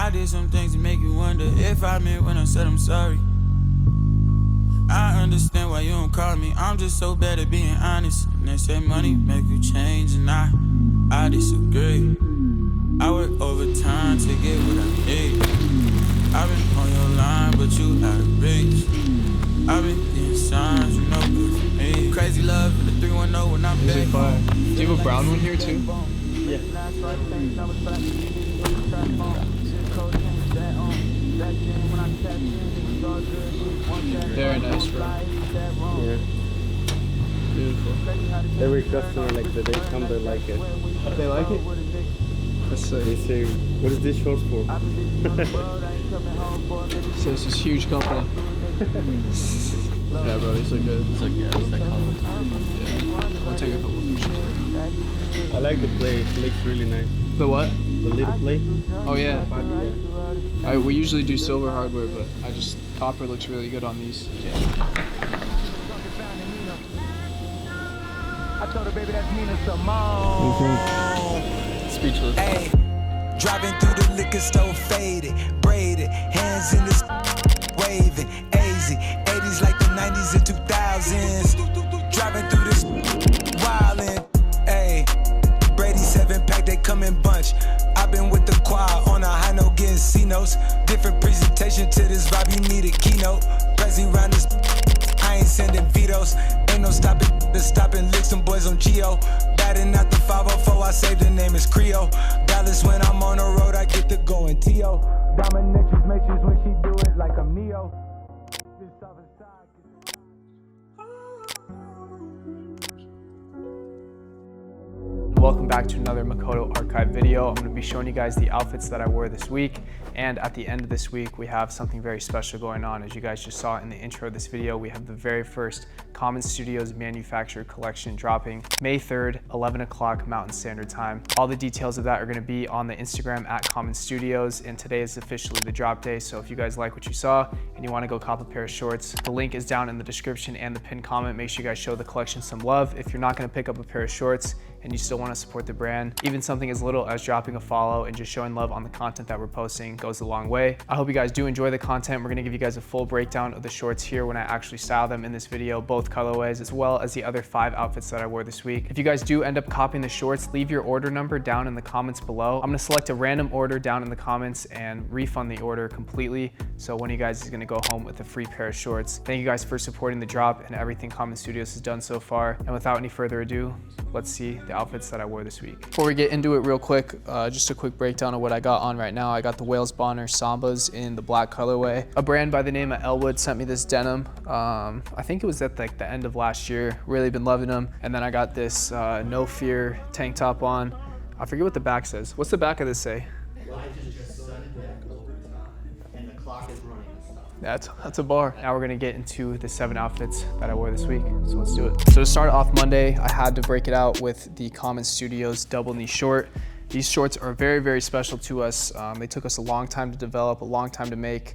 I did some things to make you wonder if I meant when I said I'm sorry. I understand why you don't call me, I'm just so bad at being honest. And they say money make you change, and I disagree. I work overtime to get what I need. I've been on your line, but you out of reach. I've been getting signs, you know good for me. Crazy love in the 310 when I'm back home. Do you have a brown one here too? Yeah. Very nice, bro. Yeah. Beautiful. Every customer, like, that they come, they like it. They like it? That's They sick. say, what is this short for? So this is huge company. Yeah, bro, these look good. It's like, yeah, it's that color. Yeah. I'll take a couple pictures. I like the play, it looks really nice. The what? The little play? Oh yeah. We usually do silver hardware, but copper looks really good on these. I told her, baby, that's Nina Simone. Speechless. Hey, driving through the liquor store, faded, braided, hands in this waving, AZ, 80s like the 90s and 2000s. Driving through this wildin', hey, Brady 7-pack, they come in bunch. I've been with the choir on a high note, getting C notes. Different presentation to this vibe, you need a keynote. Pressing round this, I ain't sending vetoes. Ain't no stopping, lick some boys on Geo. Batting out the 504, I saved the name is Creo. Dallas when I'm on the road, I get to go in T.O. Dominatrix matrix when she do it like I'm Neo. This other side. Welcome back to another Makoto Archive video. I'm going to be showing you guys the outfits that I wore this week, and at the end of this week we have something very special going on. As you guys just saw in the intro of this video, we have the very first Common Studios manufactured collection dropping May 3rd, 11 o'clock Mountain Standard Time. All the details of that are going to be on the Instagram at Common Studios, and today is officially the drop day. So if you guys like what you saw and you want to go cop a pair of shorts, the link is down in the description and the pinned comment. Make sure you guys show the collection some love. If you're not going to pick up a pair of shorts and you still want to support the brand, even something as little as dropping a follow and just showing love on the content that we're posting goes a long way. I hope you guys do enjoy the content. We're going to give you guys a full breakdown of the shorts here when I actually style them in this video, both colorways as well as the other 5 outfits that I wore this week. If you guys do end up copying the shorts, leave your order number down in the comments below. I'm going to select a random order down in the comments and refund the order completely, so one of you guys is going to go home with a free pair of shorts. Thank you guys for supporting the drop and everything Common Studios has done so far, and without any further ado, let's see the outfits that I wore this week. Before we get into it real quick, just a quick breakdown of what I got on right now. I got the Wales Bonner Sambas in the black colorway. A brand by the name of Elwood sent me this denim. I think it was at like the end of last year. Really been loving them. And then I got this No Fear tank top on. I forget what the back says. What's the back of this say? And the clock is running and stuff. That's a bar. Now we're gonna get into the 7 outfits that I wore this week. So let's do it. So to start off Monday, I had to break it out with the Common Studios double knee short. These shorts are very, very special to us. They took us a long time to develop, a long time to make.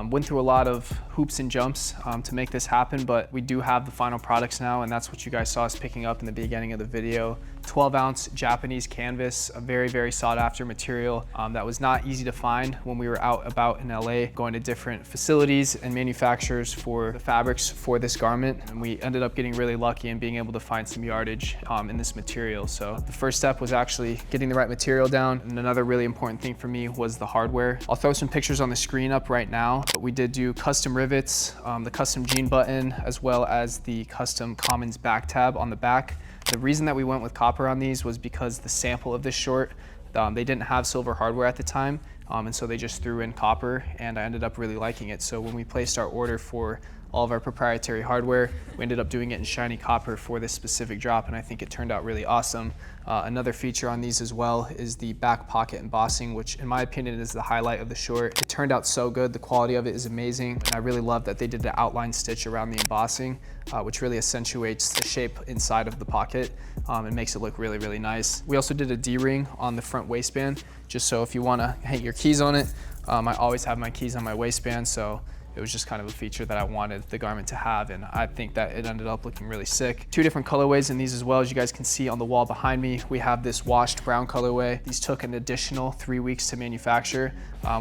Went through a lot of hoops and jumps to make this happen, but we do have the final products now, and that's what you guys saw us picking up in the beginning of the video. 12-ounce Japanese canvas, a very, very sought after material that was not easy to find when we were out about in LA, going to different facilities and manufacturers for the fabrics for this garment. And we ended up getting really lucky in being able to find some yardage in this material. So the first step was actually getting the right material down. And another really important thing for me was the hardware. I'll throw some pictures on the screen up right now, but we did do custom rivets, the custom jean button, as well as the custom Commons back tab on the back. The reason that we went with copper on these was because the sample of this short, they didn't have silver hardware at the time, and so they just threw in copper, and I ended up really liking it. So when we placed our order for all of our proprietary hardware, we ended up doing it in shiny copper for this specific drop, and I think it turned out really awesome. Another feature on these as well is the back pocket embossing, which in my opinion is the highlight of the short. It turned out so good. The quality of it is amazing, and I really love that they did the outline stitch around the embossing, which really accentuates the shape inside of the pocket and makes it look really, really nice. We also did a D-ring on the front waistband, just so if you want to hang your keys on it. I always have my keys on my waistband, so It was just kind of a feature that I wanted the garment to have, and I think that it ended up looking really sick. 2 different colorways in these as well. As you guys can see on the wall behind me, we have this washed brown colorway. These took an additional 3 weeks to manufacture,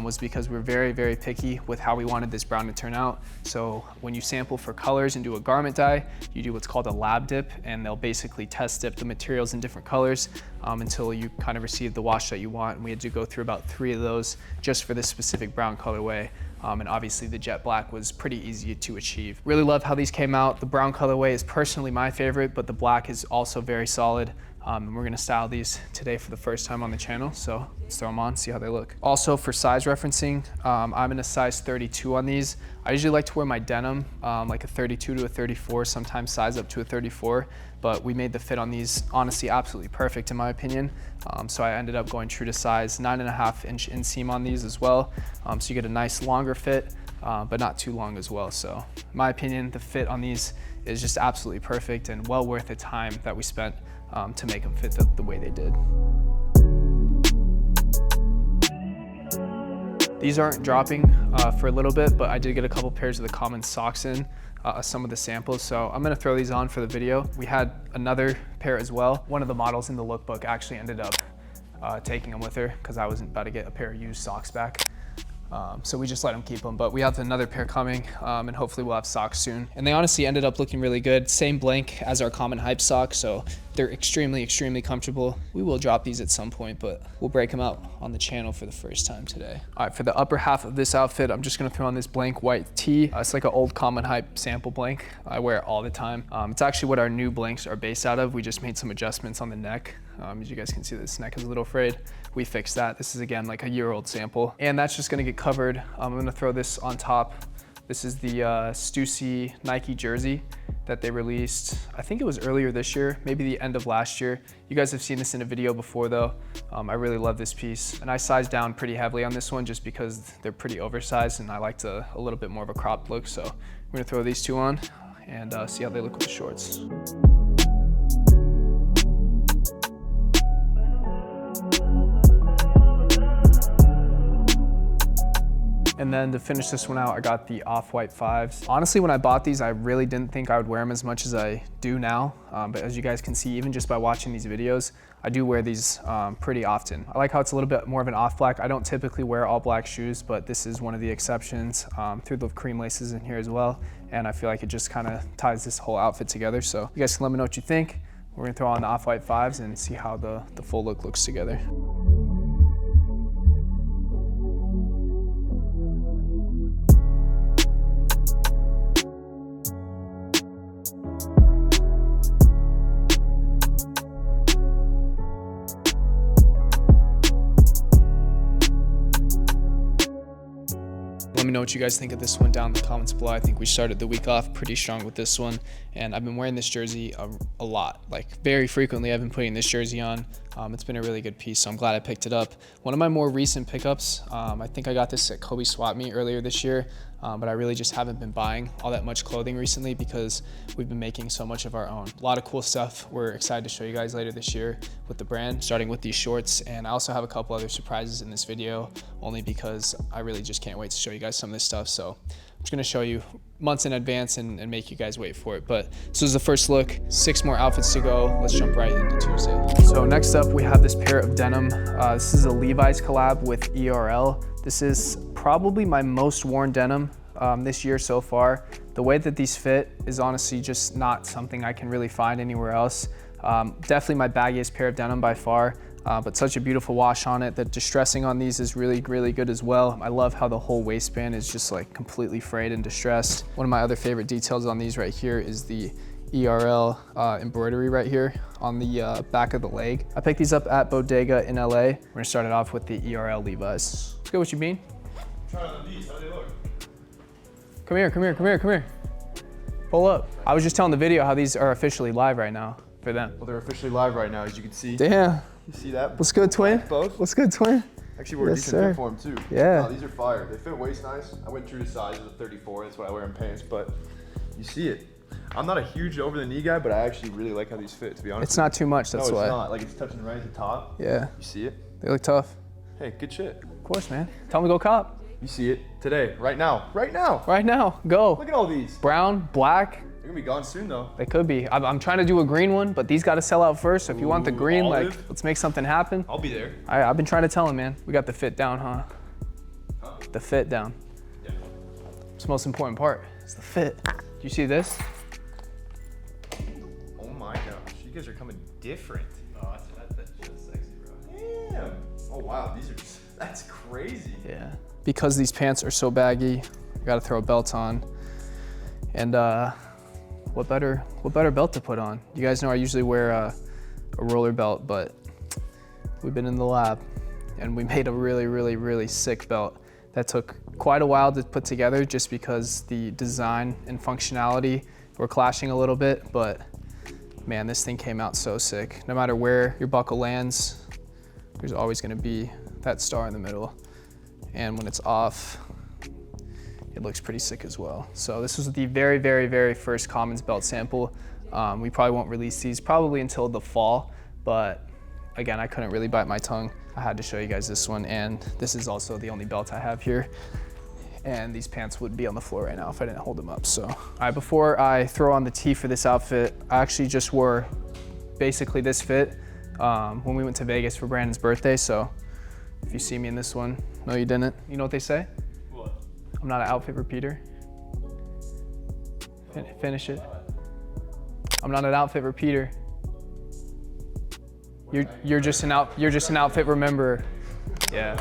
was because we're very, very picky with how we wanted this brown to turn out. So when you sample for colors and do a garment dye, you do what's called a lab dip, and they'll basically test dip the materials in different colors until you kind of receive the wash that you want. And we had to go through about 3 of those just for this specific brown colorway. And obviously the jet black was pretty easy to achieve. Really love how these came out. The brown colorway is personally my favorite, but the black is also very solid. And we're gonna style these today for the first time on the channel, so let's throw them on, see how they look. Also for size referencing, I'm in a size 32 on these. I usually like to wear my denim, like a 32 to a 34, sometimes size up to a 34, but we made the fit on these honestly absolutely perfect in my opinion. So I ended up going true to size 9.5 inch inseam on these as well. So you get a nice longer fit, but not too long as well. So in my opinion, the fit on these is just absolutely perfect and well worth the time that we spent to make them fit the way they did. These aren't dropping for a little bit, but I did get a couple pairs of the common socks in some of the samples, so I'm gonna throw these on for the video. We had another pair as well. One of the models in the lookbook actually ended up taking them with her because I was about to get a pair of used socks back. So we just let them keep them, but we have another pair coming and hopefully we'll have socks soon. And they honestly ended up looking really good. Same blank as our common hype socks, so they're extremely, extremely comfortable. We will drop these at some point, but we'll break them out on the channel for the first time today. All right, for the upper half of this outfit, I'm just gonna throw on this blank white tee. It's like an old common hype sample blank. I wear it all the time. It's actually what our new blanks are based out of. We just made some adjustments on the neck. As you guys can see, this neck is a little frayed. We fixed that. This is again like a year-old sample. And that's just gonna get covered. I'm gonna throw this on top. This is the Stussy Nike jersey that they released, I think it was earlier this year, maybe the end of last year. You guys have seen this in a video before though. I really love this piece. And I sized down pretty heavily on this one just because they're pretty oversized and I liked a little bit more of a cropped look. So we're gonna throw these 2 on and see how they look with the shorts. And then to finish this one out, I got the off-white 5s. Honestly, when I bought these, I really didn't think I would wear them as much as I do now. But as you guys can see, even just by watching these videos, I do wear these pretty often. I like how it's a little bit more of an off-black. I don't typically wear all black shoes, but this is one of the exceptions. Through the cream laces in here as well. And I feel like it just kind of ties this whole outfit together. So you guys can let me know what you think. We're gonna throw on the off-white 5s and see how the full look looks together. Let me know what you guys think of this one down in the comments below. I think we started the week off pretty strong with this one, and I've been wearing this jersey a lot, like very frequently. I've been putting this jersey on. It's been a really good piece, so I'm glad I picked it up. One of my more recent pickups, I think I got this at Kobe Swap Meet earlier this year, but I really just haven't been buying all that much clothing recently because we've been making so much of our own. A lot of cool stuff we're excited to show you guys later this year with the brand, starting with these shorts, and I also have a couple other surprises in this video, only because I really just can't wait to show you guys some of this stuff. So I'm just gonna show you months in advance and make you guys wait for it. But this is the first look, 6 more outfits to go. Let's jump right into Tuesday. So next up, we have this pair of denim. This is a Levi's collab with ERL. This is probably my most worn denim this year so far. The way that these fit is honestly just not something I can really find anywhere else. Definitely my baggiest pair of denim by far. But such a beautiful wash on it. The distressing on these is really, really good as well. I love how the whole waistband is just like completely frayed and distressed. One of my other favorite details on these right here is the ERL embroidery right here on the back of the leg. I picked these up at Bodega in LA. We're gonna start it off with the ERL Levi's. Let's go, what you mean? Try on these, how do they look? Come here, come here, come here, come here. Pull up. I was just telling the video how these are officially live right now for them. Well, they're officially live right now, as you can see. Damn. You see that? What's good, twin? Both? What's good, twin? Actually, we're a decent fit for them too. Yeah. Wow, these are fire. They fit waist nice. I went true to size of the 34. That's what I wear in pants, but you see it. I'm not a huge over the knee guy, but I actually really like how these fit, to be honest. It's not too much, that's why. No, it's not. Like, it's touching right at the top. Yeah. You see it? They look tough. Hey, good shit. Of course, man. Tell them to go cop. You see it today, right now, right now. Right now, go. Look at all these. Brown, black. They're gonna be gone soon though. They could be. I'm trying to do a green one, but these got to sell out first. So if you want the green, olive. like, let's make something happen. I'll be there. I've been trying to tell him, man. We got the fit down, huh? The fit down. Yeah. It's the most important part. It's the fit. Do you see this? Oh my gosh, you guys are coming different. Oh, that's just sexy, bro. Damn. Oh wow, these are that's crazy. Yeah. Because these pants are so baggy, you got to throw a belt on. And what better belt to put on? You guys know I usually wear a roller belt, but we've been in the lab and we made a really sick belt that took quite a while to put together just because the design and functionality were clashing a little bit, but man, this thing came out so sick. No matter where your buckle lands, there's always gonna be that star in the middle. And when it's off, it looks pretty sick as well. So this was the very first Commons belt sample. We probably won't release these probably until the fall, but again, I couldn't really bite my tongue. I had to show you guys this one, and this is also the only belt I have here. And these pants would be on the floor right now if I didn't hold them up, so. All right, before I throw on the tee for this outfit, I actually just wore basically this fit when we went to Vegas for Brandon's birthday, so if you see me in this one, no you didn't. You know what they say? What? I'm not an outfit repeater. Finish it. I'm not an outfit repeater. You're just an outfit rememberer. Yeah.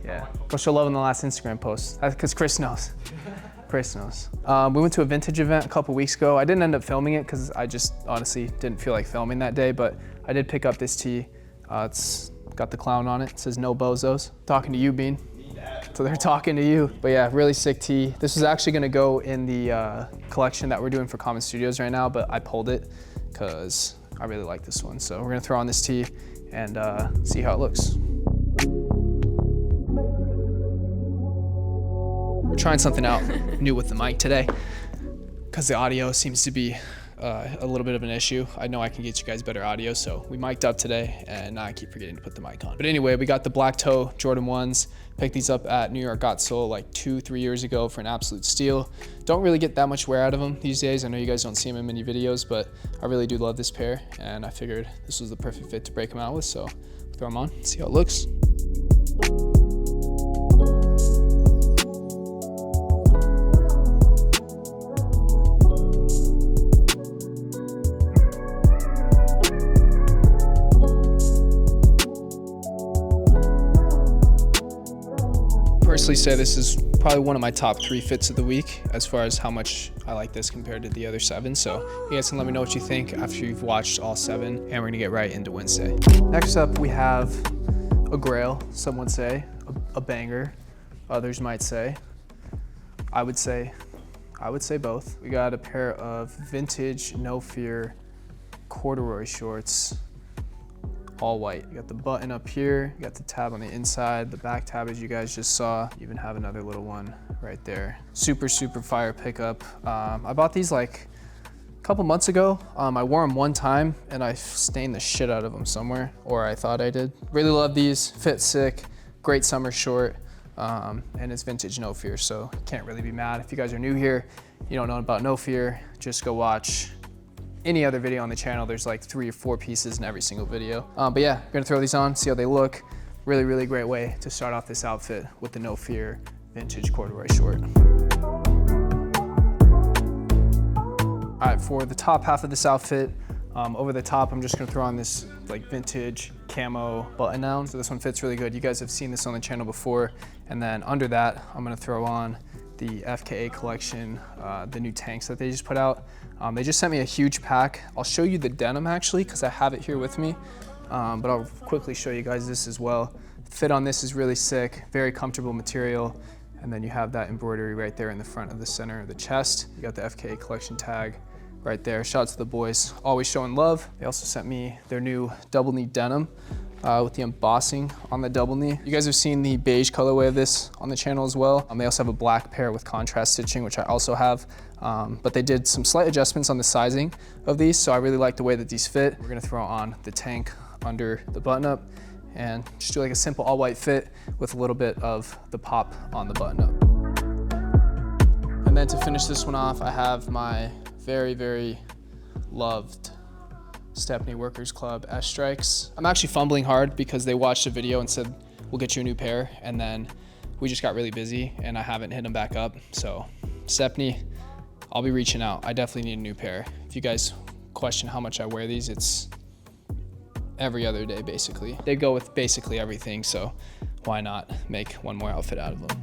Yeah. Go show love in the last Instagram post. That's because Chris knows. Chris knows. We went to a vintage event a couple weeks ago. I didn't end up filming it because I just honestly didn't feel like filming that day, but I did pick up this tee. It's got the clown on it. It says no bozos. Talking to you, Bean. So they're talking to you. But yeah, really sick tee. This is actually gonna go in the collection that we're doing for Common Studios right now, but I pulled it because I really like this one. So we're gonna throw on this tee and see how it looks. We're trying something out new with the mic today because the audio seems to be a little bit of an issue. I know I can get you guys better audio, so we mic'd up today and now I keep forgetting to put the mic on. But anyway, we got the black toe Jordan 1s. Picked these up at New York Got Sold like 2-3 years ago for an absolute steal. Don't really get that much wear out of them these days. I know you guys don't see them in many videos, but I really do love this pair and I figured this was the perfect fit to break them out with, so throw them on, see how it looks. Personally say this is probably one of my top 3 fits of the week as far as how much I like this compared to the other 7. So you guys can let me know what you think after you've watched all 7, and we're gonna get right into Wednesday. Next up, we have a grail, some would say, a banger, others might say. I would say both. We got a pair of vintage No Fear corduroy shorts, all white. You got the button up here, you got the tab on the inside, the back tab as you guys just saw. You even have another little one right there. Super fire pickup. I bought these like a couple months ago. I wore them one time and I stained the shit out of them somewhere, or I thought I did. Really love these, fit sick, great summer short, and it's vintage No Fear, so can't really be mad. If you guys are new here, you don't know about No Fear, just go watch any other video on the channel. There's like 3 or 4 pieces in every single video. But yeah, we're gonna throw these on, see how they look. Really great way to start off this outfit with the No Fear vintage corduroy short. All right, for the top half of this outfit, over the top, I'm just gonna throw on this like vintage camo button down. So this one fits really good. You guys have seen this on the channel before. And then under that, I'm gonna throw on the FKA collection, the new tanks that they just put out. They just sent me a huge pack. I'll show you the denim actually, because I have it here with me, but I'll quickly show you guys this as well. Fit on this is really sick, very comfortable material, and then you have that embroidery right there in the front of the center of the chest. You got the FKA collection tag right there. Shout out to the boys, always showing love. They also sent me their new double knee denim with the embossing on the double knee. You guys have seen the beige colorway of this on the channel as well. They also have a black pair with contrast stitching, which I also have, but they did some slight adjustments on the sizing of these, so I really like the way that these fit. We're gonna throw on the tank under the button up, and just do like a simple all white fit with a little bit of the pop on the button up. And then to finish this one off, I have my very, very loved Stepney Workers Club S Strikes. I'm actually fumbling hard because they watched a video and said, we'll get you a new pair. And then we just got really busy and I haven't hit them back up. So Stepney, I'll be reaching out. I definitely need a new pair. If you guys question how much I wear these, it's every other day basically. They go with basically everything, so why not make one more outfit out of them?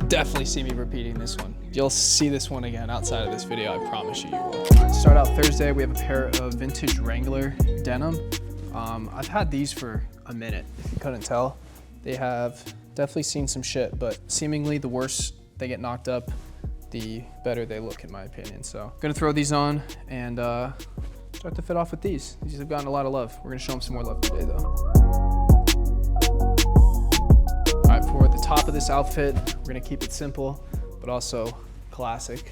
Definitely see me repeating this one. You'll see this one again outside of this video, I promise you will. To start out Thursday, we have a pair of vintage Wrangler denim. I've had these for a minute, if you couldn't tell. They have definitely seen some shit, but seemingly the worse they get knocked up, the better they look in my opinion. So gonna throw these on and start to fit off with these. These have gotten a lot of love. We're gonna show them some more love today though. All right, for the top of this outfit, we're gonna keep it simple, but also classic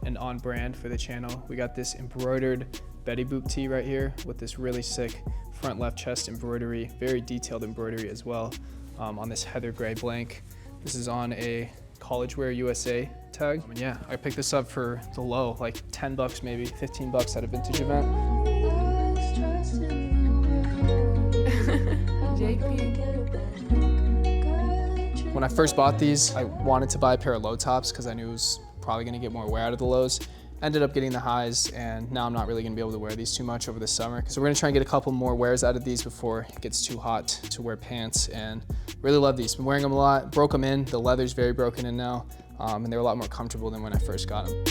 and on brand for the channel. We got this embroidered Betty Boop tee right here with this really sick front left chest embroidery, very detailed embroidery as well on this heather gray blank. This is on a College Wear USA tag. And yeah, I picked this up for the low, like 10 bucks maybe, 15 bucks at a vintage event. When I first bought these, I wanted to buy a pair of low tops because I knew it was probably gonna get more wear out of the lows. Ended up getting the highs, and now I'm not really gonna be able to wear these too much over the summer. So we're gonna try and get a couple more wears out of these before it gets too hot to wear pants, and really love these. Been wearing them a lot, broke them in. The leather's very broken in now, and they're a lot more comfortable than when I first got them.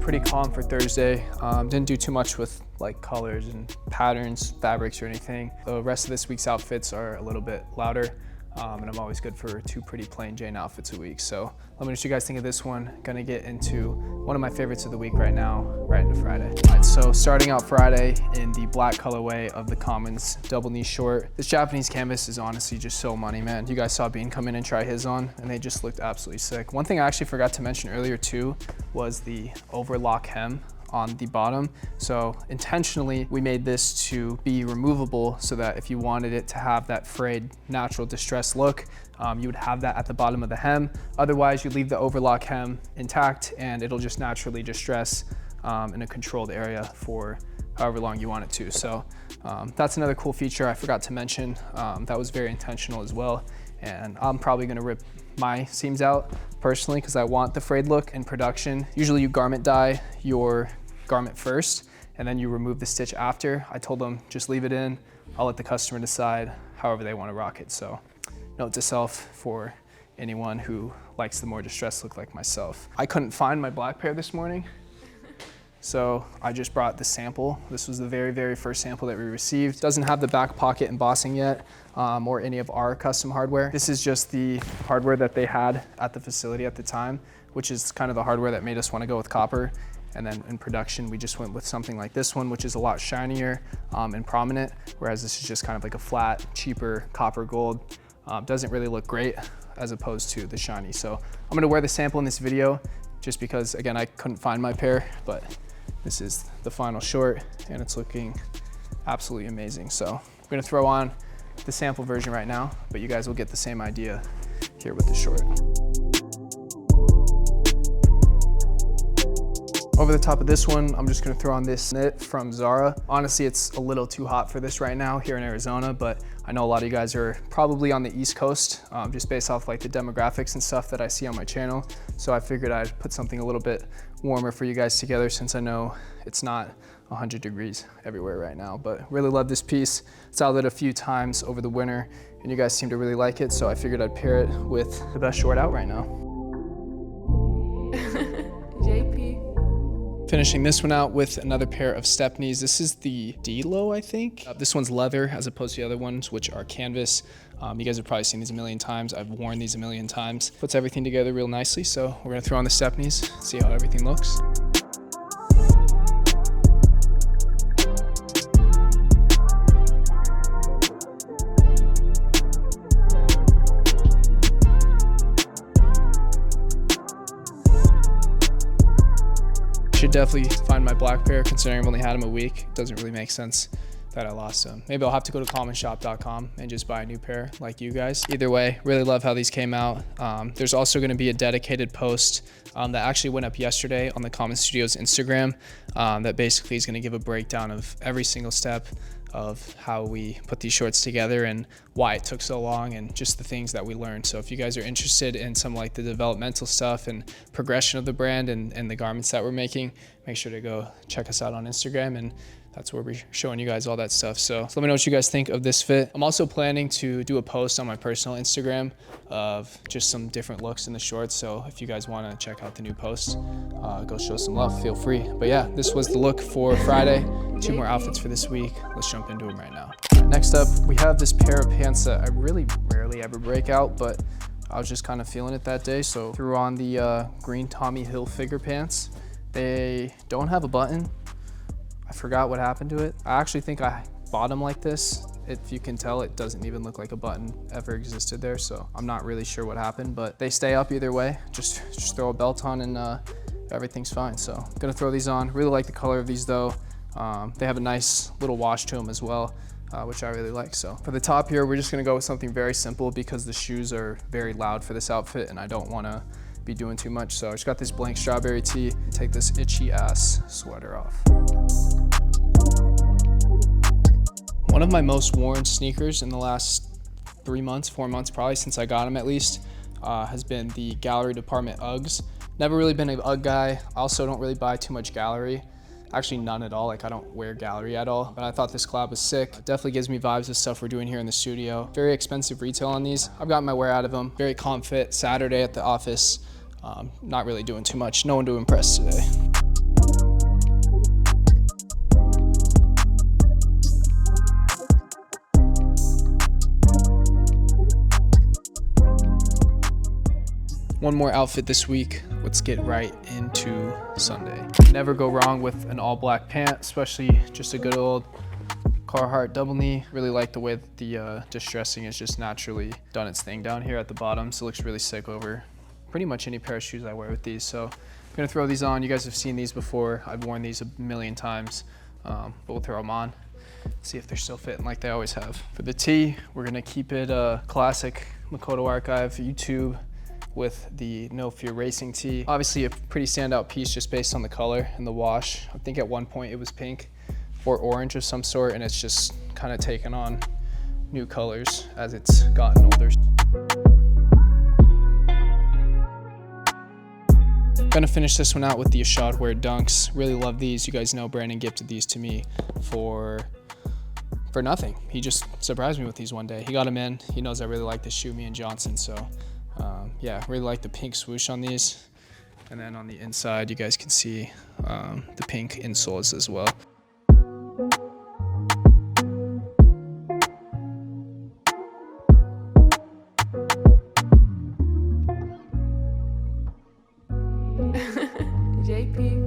Pretty calm for Thursday. Didn't do too much with like colors and patterns, fabrics or anything. The rest of this week's outfits are a little bit louder, and I'm always good for 2 pretty plain Jane outfits a week. So let me know what you guys think of this one. Gonna get into one of my favorites of the week right now, right into Friday. All right, so starting out Friday in the black colorway of the Commons double knee short. This Japanese canvas is honestly just so money, man. You guys saw Bean come in and try his on, and they just looked absolutely sick. One thing I actually forgot to mention earlier too was the overlock hem on the bottom. So intentionally, we made this to be removable so that if you wanted it to have that frayed, natural distressed look, you would have that at the bottom of the hem. Otherwise, you leave the overlock hem intact and it'll just naturally distress in a controlled area for however long you want it to. So that's another cool feature I forgot to mention. That was very intentional as well. And I'm probably gonna rip my seams out personally because I want the frayed look in production. Usually you garment dye your garment first and then you remove the stitch after. I told them just leave it in. I'll let the customer decide however they want to rock it. So note to self for anyone who likes the more distressed look like myself. I couldn't find my black pair this morning, so I just brought the sample. This was the very, very first sample that we received. Doesn't have the back pocket embossing yet or any of our custom hardware. This is just the hardware that they had at the facility at the time, which is kind of the hardware that made us want to go with copper. And then in production, we just went with something like this one, which is a lot shinier and prominent, whereas this is just kind of like a flat, cheaper copper gold. Doesn't really look great as opposed to the shiny. So I'm gonna wear the sample in this video just because, again, I couldn't find my pair, but this is the final short and it's looking absolutely amazing. So I'm gonna throw on the sample version right now, but you guys will get the same idea here with the short. Over the top of this one, I'm just gonna throw on this knit from Zara. Honestly, it's a little too hot for this right now here in Arizona, but I know a lot of you guys are probably on the East Coast, just based off like the demographics and stuff that I see on my channel. So I figured I'd put something a little bit warmer for you guys together since I know it's not 100 degrees everywhere right now, but really love this piece. Styled it a few times over the winter and you guys seem to really like it. So I figured I'd pair it with the best short out right now. Finishing this one out with another pair of Stepneys. This is the D-Low, I think. This one's leather as opposed to the other ones, which are canvas. You guys have probably seen these a million times. I've worn these a million times. Puts everything together real nicely. So we're gonna throw on the Stepneys, see how everything looks. Should definitely find my black pair considering I've only had them a week. It doesn't really make sense that I lost them. Maybe I'll have to go to commonshop.com and just buy a new pair like you guys. Either way, really love how these came out. There's also gonna be a dedicated post that actually went up yesterday on the Common Studios Instagram that basically is gonna give a breakdown of every single step of how we put these shorts together and why it took so long and just the things that we learned. So if you guys are interested in some like the developmental stuff and progression of the brand and the garments that we're making, make sure to go check us out on Instagram, and that's where we're showing you guys all that stuff. So let me know what you guys think of this fit. I'm also planning to do a post on my personal Instagram of just some different looks in the shorts. So if you guys want to check out the new post, go show some love, feel free. But yeah, this was the look for Friday. 2 more outfits for this week. Let's jump into them right now. Next up, we have this pair of pants that I really rarely ever break out, but I was just kind of feeling it that day. So threw on the green Tommy Hilfiger pants. They don't have a button. I forgot what happened to it. I actually think I bought them like this. If you can tell, it doesn't even look like a button ever existed there, so I'm not really sure what happened, but they stay up either way. Just throw a belt on and everything's fine. So I'm gonna throw these on. Really like the color of these though. They have a nice little wash to them as well, which I really like. So for the top here, we're just gonna go with something very simple because the shoes are very loud for this outfit and I don't wanna be doing too much. So I just got this blank strawberry tee. Take this itchy ass sweater off. One of my most worn sneakers in the last 3 months, 4 months probably, since I got them at least, has been the Gallery Department Uggs. Never really been an Ugg guy. I also don't really buy too much Gallery. Actually none at all, like I don't wear Gallery at all, but I thought this collab was sick. It definitely gives me vibes of stuff we're doing here in the studio. Very expensive retail on these. I've gotten my wear out of them. Very comp fit, Saturday at the office. Not really doing too much. No one to impress today. One more outfit this week. Let's get right into Sunday. Never go wrong with an all black pant, especially just a good old Carhartt double knee. Really like the way that the distressing is just naturally done its thing down here at the bottom. So it looks really sick over pretty much any pair of shoes I wear with these. So I'm gonna throw these on. You guys have seen these before. I've worn these a million times, but we'll throw them on. See if they're still fitting like they always have. For the tee, we're gonna keep it classic Makoto Archive YouTube with the No Fear Racing tee. Obviously a pretty standout piece just based on the color and the wash. I think at one point it was pink or orange of some sort, and it's just kind of taken on new colors as it's gotten older. Gonna finish this one out with the Ashad Wear Dunks. Really love these. You guys know Brandon gifted these to me for nothing. He just surprised me with these one day. He got them in. He knows I really like the shoe, me and Johnson, so yeah, really like the pink swoosh on these. And then on the inside, you guys can see the pink insoles as well. JP.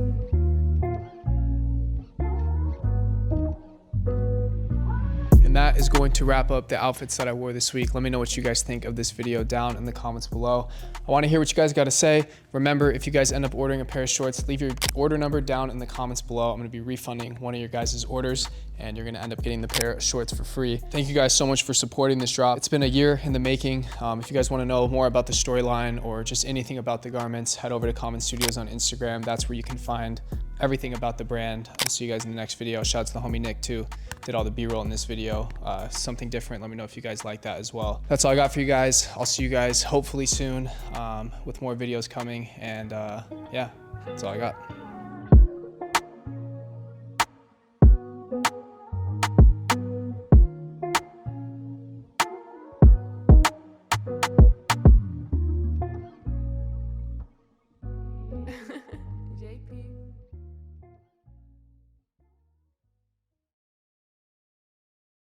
And that is going to wrap up the outfits that I wore this week. Let me know what you guys think of this video down in the comments below. I want to hear what you guys got to say. Remember, if you guys end up ordering a pair of shorts, leave your order number down in the comments below. I'm going to be refunding one of your guys' orders, and you're going to end up getting the pair of shorts for free. Thank you guys so much for supporting this drop. It's been a year in the making. If you guys want to know more about the storyline or just anything about the garments, head over to Common Studios on Instagram. That's where you can find everything about the brand. I'll see you guys in the next video. Shout out to the homie Nick too. Did all the B-roll in this video. Something different. Let me know if you guys like that as well. That's all I got for you guys. I'll see you guys hopefully soon with more videos coming. And yeah, that's all I got.